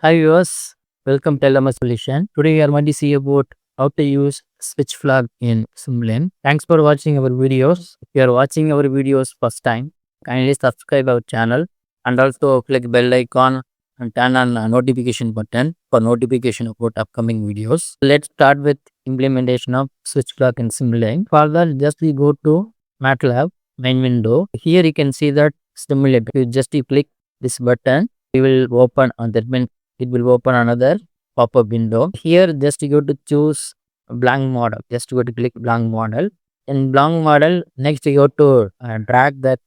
Hi viewers, welcome to LMS Solution. Today we are going to see about how to use switch flag in Simulink. Thanks for watching our videos. If you are watching our videos first time, kindly subscribe our channel and also click bell icon and turn on notification button for notification about upcoming videos. Let's start with implementation of switch flag in Simulink. For that, just we go to MATLAB main window. Here you can see that Simulink. You just click this button, it will open on that means it will open another pop-up window. Here just you go to choose blank model, just go to click blank model. In blank model, next you go to drag that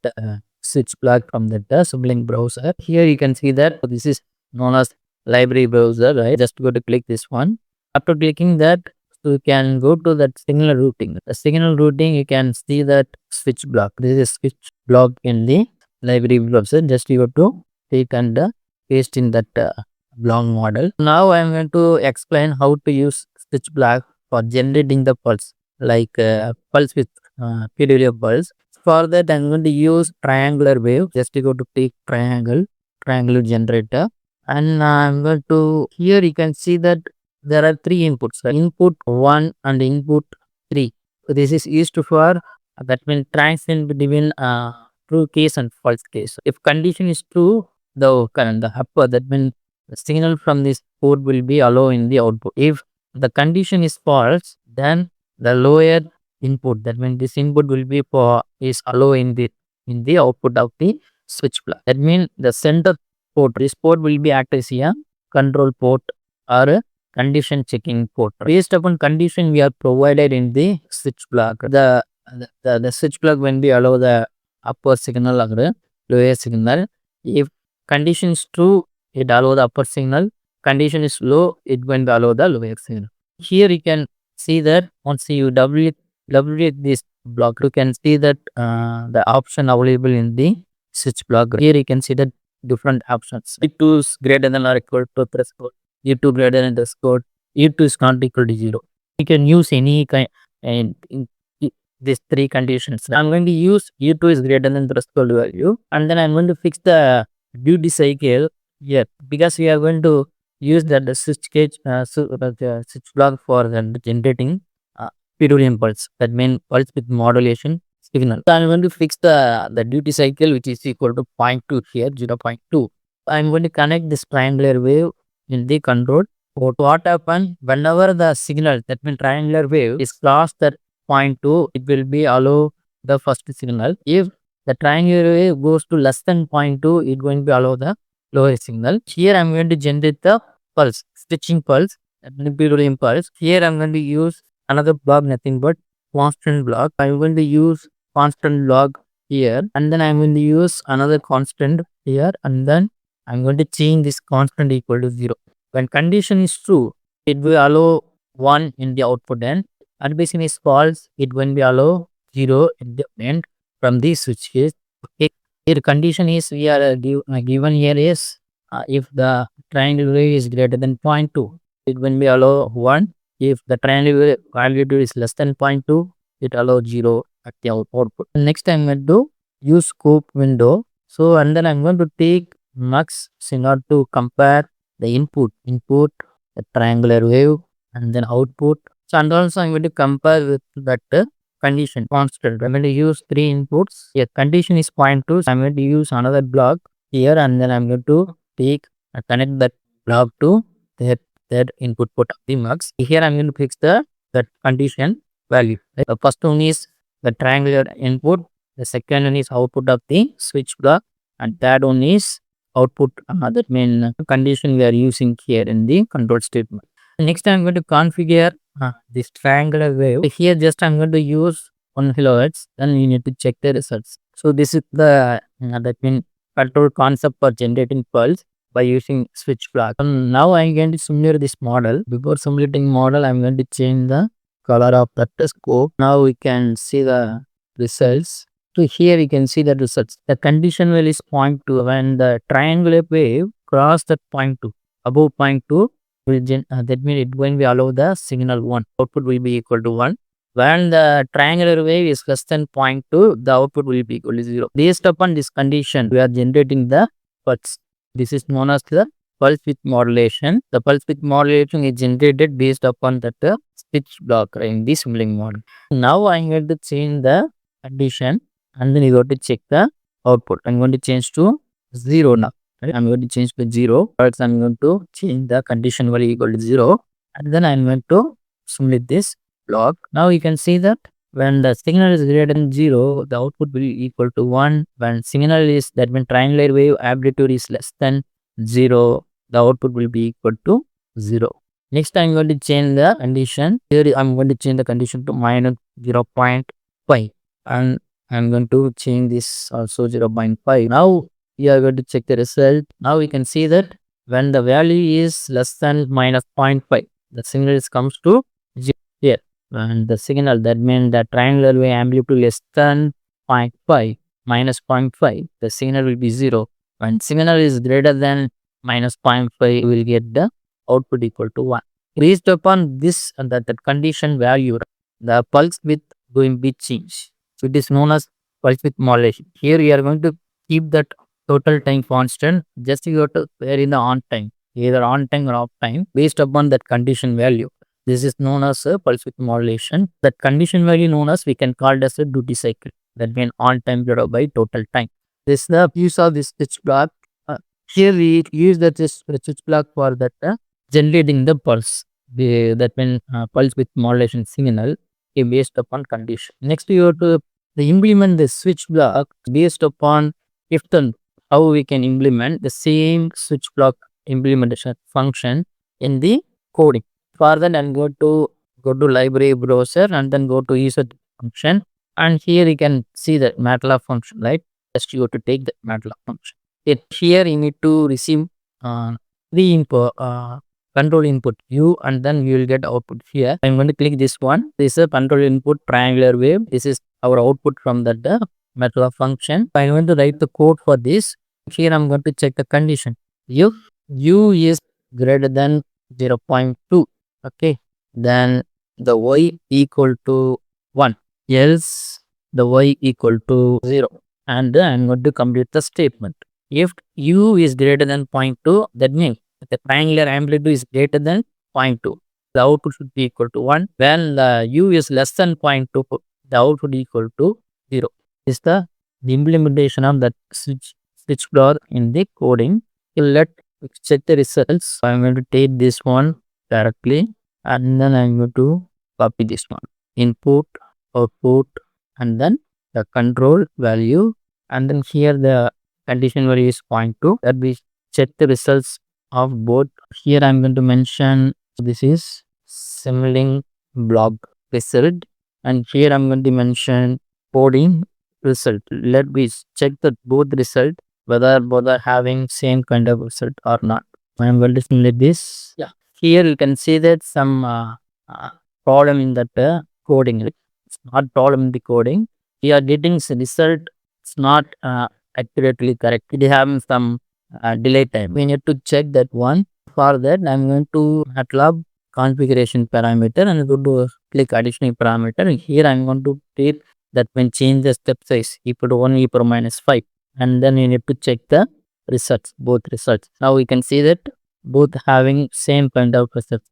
switch plug from the Simulink browser. Here you can see that this is known as library browser, right? Just go to click this one. After clicking that, so you can go to that signal routing. The signal routing, you can see that switch block. This is switch block in the library browser. Just you go to take and paste in that block model. Now I am going to explain how to use switch block for generating the pulse, like pulse with periodic pulse. For that, I am going to use triangular wave. Just go to pick triangular generator, and I am going to here you can see that there are three inputs: input 1 and input 3. So this is used for that means transition between true case and false case. If condition is true, the upper that means the signal from this port will be allow in the output. If the condition is false, then the lower input that means this input will be for is allow in the output of the switch plug. That means the center port, this port will be act as a control port or a condition checking port. Based upon condition we are provided in the switch plug. The switch plug when we allow the upper signal or the lower signal. If condition is true, it allow the upper signal. Condition is low, it going to allow the lower signal. Here you can see that once you double this block, you can see that the option available in the switch block. Here you can see that different options. E2 is greater than or equal to threshold. E2 greater than threshold. E2 is not equal to 0. You can use any kind and these three conditions. I'm going to use E2 is greater than threshold value, and then I'm going to fix the duty cycle here because we are going to use that the switch cage switch block for the generating periodic pulse, that means pulse with modulation signal. So I'm going to fix the duty cycle which is equal to 0.2 here, 0.2. I'm going to connect this triangular wave in the control port. What happen whenever the signal that means triangular wave is crossed that 0.2, it will be allow the first signal. If the triangular wave goes to less than 0.2, it going to be allow the lower signal. Here I'm going to generate the pulse, stitching pulse, periodic pulse. Here I'm going to use another block, nothing but constant block. I'm going to use constant block here, and then I'm going to use another constant here, and then I'm going to change this constant equal to 0. When condition is true, it will allow 1 in the output end. Condition is false, it will be allow 0 in the end from this switch case. Okay. Here condition is we are given here is if the triangle wave is greater than 0.2, it will be allow 1. If the triangle value is less than 0.2, it allow 0 at the output. Next I'm going to use scope window. So and then I'm going to take mux in order to compare the input, the triangular wave, and then output. So and also I'm going to compare with that condition constant. I'm going to use 3 inputs. Here condition is 0.2. So I'm going to use another block here, and then I'm going to take connect that block to that input put of the mux. Here I'm going to fix that condition value. Right? The first one is the triangular input. The second one is output of the switch block, and third one is output another main condition we are using here in the control statement. Next I'm going to configure this triangular wave. Here just I'm going to use 1 kilohertz. Then you need to check the results. So this is the that mean control concept for generating pulse by using switch block. And now I'm going to simulate this model. Before simulating model, I'm going to change the color of that scope. Now we can see the results. So here you can see the results. The condition value is 0.2. When the triangular wave cross that 0.2, above 0.2, that means it going to be allow the signal 1. Output will be equal to 1. When the triangular wave is less than 0.2, the output will be equal to 0. Based upon this condition, we are generating the pulse. This is known as the pulse width modulation. The pulse width modulation is generated based upon that switch block in the Simulink model. Now I'm going to change the condition and then you got to check the output. I'm going to change to 0 now. Right? I'm going to change to 0. First, I'm going to change the condition value equal to 0 and then I'm going to simulate this block. Now you can see that when the signal is greater than 0, the output will be equal to 1. When signal is, that means triangular wave amplitude is less than 0, the output will be equal to 0. Next, I'm going to change the condition. Here, I'm going to change the condition to minus 0.5 and I'm going to change this also 0.5. Now, we are going to check the result. Now, we can see that when the value is less than minus 0.5, the signal comes to 0 here. And the signal, that means the triangular wave amplitude less than 0.5 minus 0.5, the signal will be 0. When signal is greater than minus 0.5, we will get the output equal to 1. Based upon this and that condition value, the pulse width going to be changed. So it is known as pulse width modulation. Here we are going to keep that total time constant. Just you have to vary in the on time, either on time or off time, based upon that condition value. This is known as a pulse width modulation. That condition value known as, we can call it as a duty cycle. That means on time divided by total time. This is the use of this switch block. Here we use that switch block for that generating the pulse. That means pulse width modulation signal based upon condition. Next, you have to implement the switch block based upon if then how we can implement the same switch block implementation function in the coding. For that, I'm going to go to library browser and then go to user function, and here you can see the MATLAB function, right? Just you have to take the MATLAB function. Here you need to receive three input control input U and then you will get output here. I'm going to click this one. This is a control input triangular wave. This is our output from that MATLAB function. I'm going to write the code for this. Here I'm going to check the condition. If U is greater than 0.2, okay, then the Y equal to 1, else the Y equal to 0, and I'm going to complete the statement. If U is greater than 0.2, that means the triangular amplitude is greater than 0.2, the output should be equal to 1. When the U is less than 0.2, the output equal to 0. This is the implementation of that switch block in the coding. Let's check the results. I'm going to take this one directly and then I'm going to copy this one. Input, output, and then the control value, and then here the condition value is 0.2. That we check the results of both. Here I'm going to mention this is Simulink block result, and here I'm going to mention coding result. Let me check that both result, whether both are having same kind of result or not. I'm going to simulate this. Yeah. Here you can see that some problem in that coding. It's not problem in the coding. We are getting the result. It's not accurately correct. It is having some delay time. We need to check that one. For that, I'm going to MATLAB configuration parameter and go to click additional parameter. Here I'm going to take that when change the step size equal to 1 e power minus 5, and then you need to check the results, both results. Now we can see that both having same kind of results,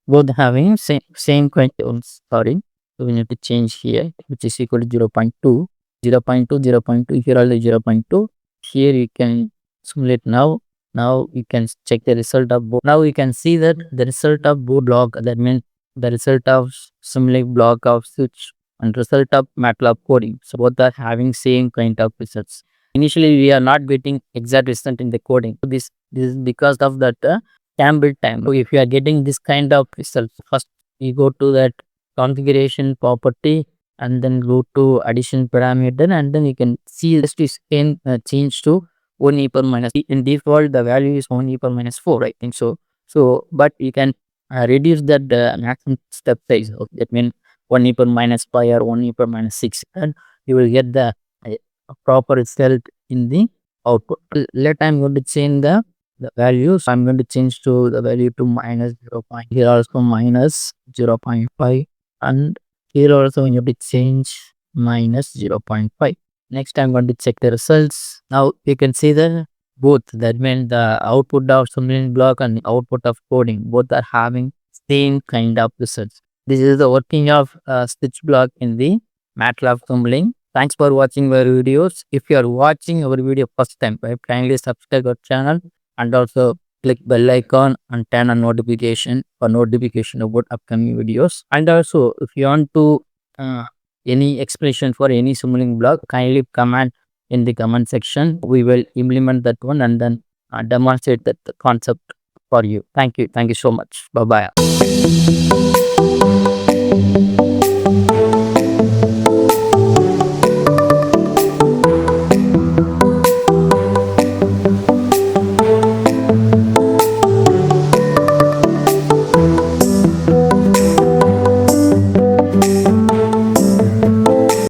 both having same kind of, sorry, so we need to change here, which is equal to 0.2, 0.2, 0.2, here also 0.2. Here you can simulate now. Now you can check the result of both. Now you can see that the result of both block, that means the result of Simulink block of switch and result of MATLAB coding. So both are having same kind of results. Initially we are not getting exact result in the coding. So this is because of that Campbell time. So if you are getting this kind of results, first you go to that configuration property and then go to addition parameter, and then you can see this is change to 1 e power minus. In default the value is 1 e power minus 4, I think so. But you can reduce that maximum step size. Okay, that means 1 e power minus 5 or 1 e power minus 6, and you will get the proper result in the output. I'm going to change the value. So I'm going to change to the value to minus 0. Here also minus 0.5, and here also you have to change minus 0.5. Next I'm going to check the results. Now you can see that both. That means the output of Simulink block and output of coding both are having same kind of results. This is the working of stitch block in the MATLAB Simulink. Thanks for watching our videos. If you are watching our video first time, right, kindly subscribe our channel and also click bell icon and turn on notification for notification about upcoming videos. And also, if you want to any explanation for any Simulink block, kindly comment in the comment section. We will implement that one and then demonstrate that concept for you. Thank you so much. Bye bye.